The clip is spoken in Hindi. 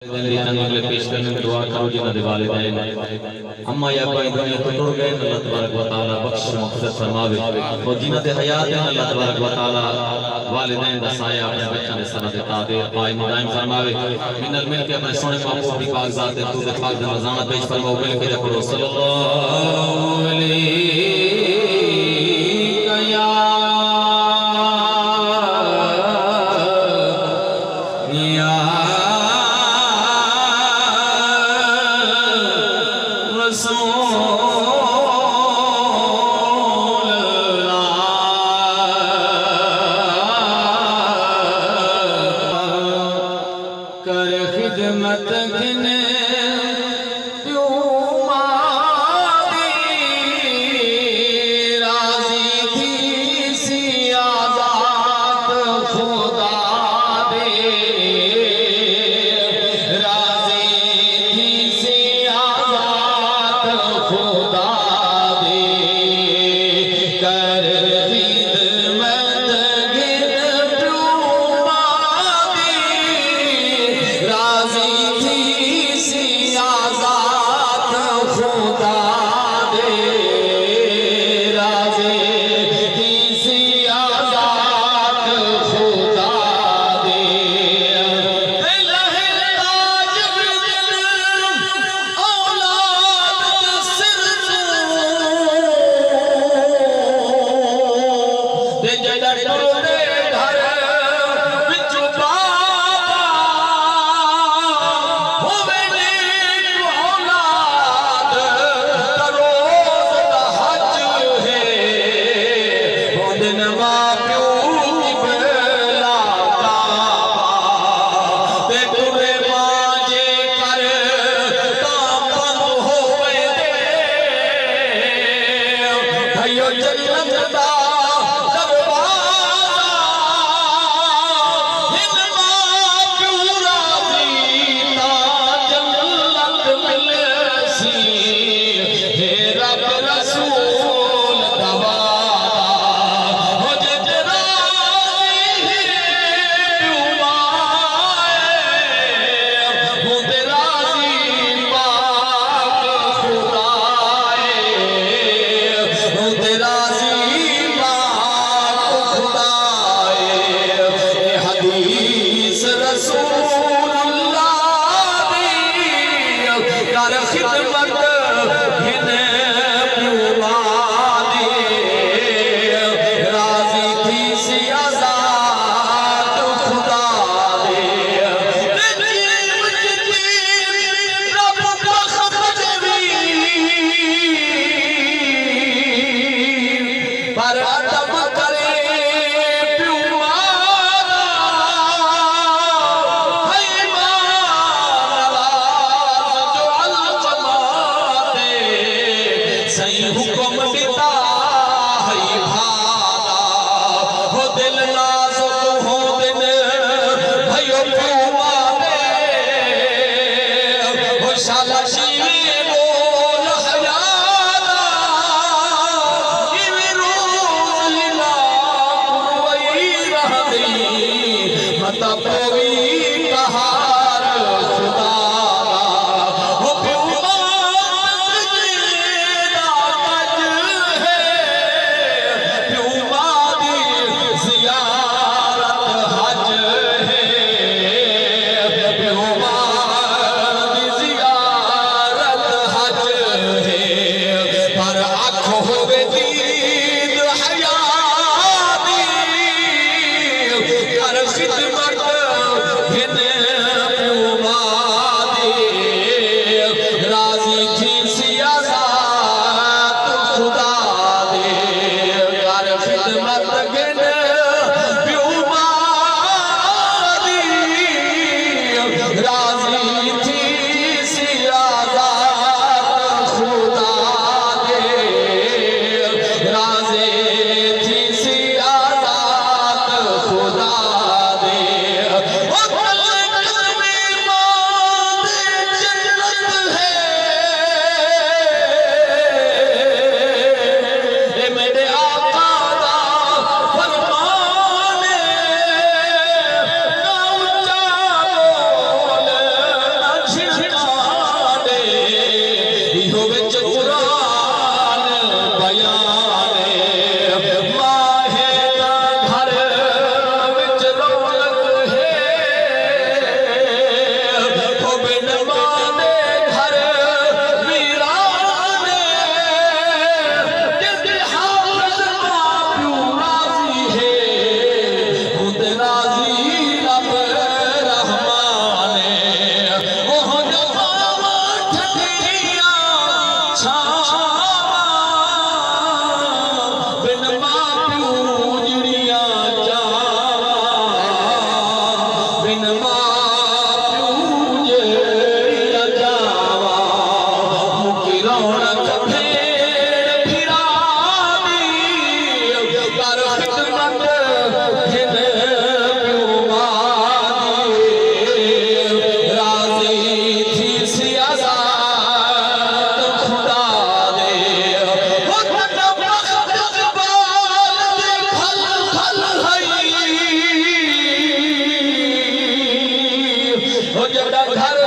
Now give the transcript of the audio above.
पेश करने में दुआ करो जिन्ना दे वालिदैन अम्मा या भाई दुनिया तो टुर गए अल्लाह तबारक व तआला बख्श मग़फ़िरत फरमावे और जिन्ना दे हयात है अल्लाह तबारक व तआला वालिदैन दा साया अपने बच्चों दे सर ते तादे कायम दायम फरमावे मिन्नत मिल के अपने सोने महबूब दी पाक ज़ात ते तू दे पाक दा नज़ारा पेश फरमाओ मिल के करो सल्लल्लाहु अलैहि या कर खिदमत घिने राजी थी सी आजाद खुदा दे राजी थी सी आजाद खुदा दे कर खिदमत घिन राजी थी सी जब घर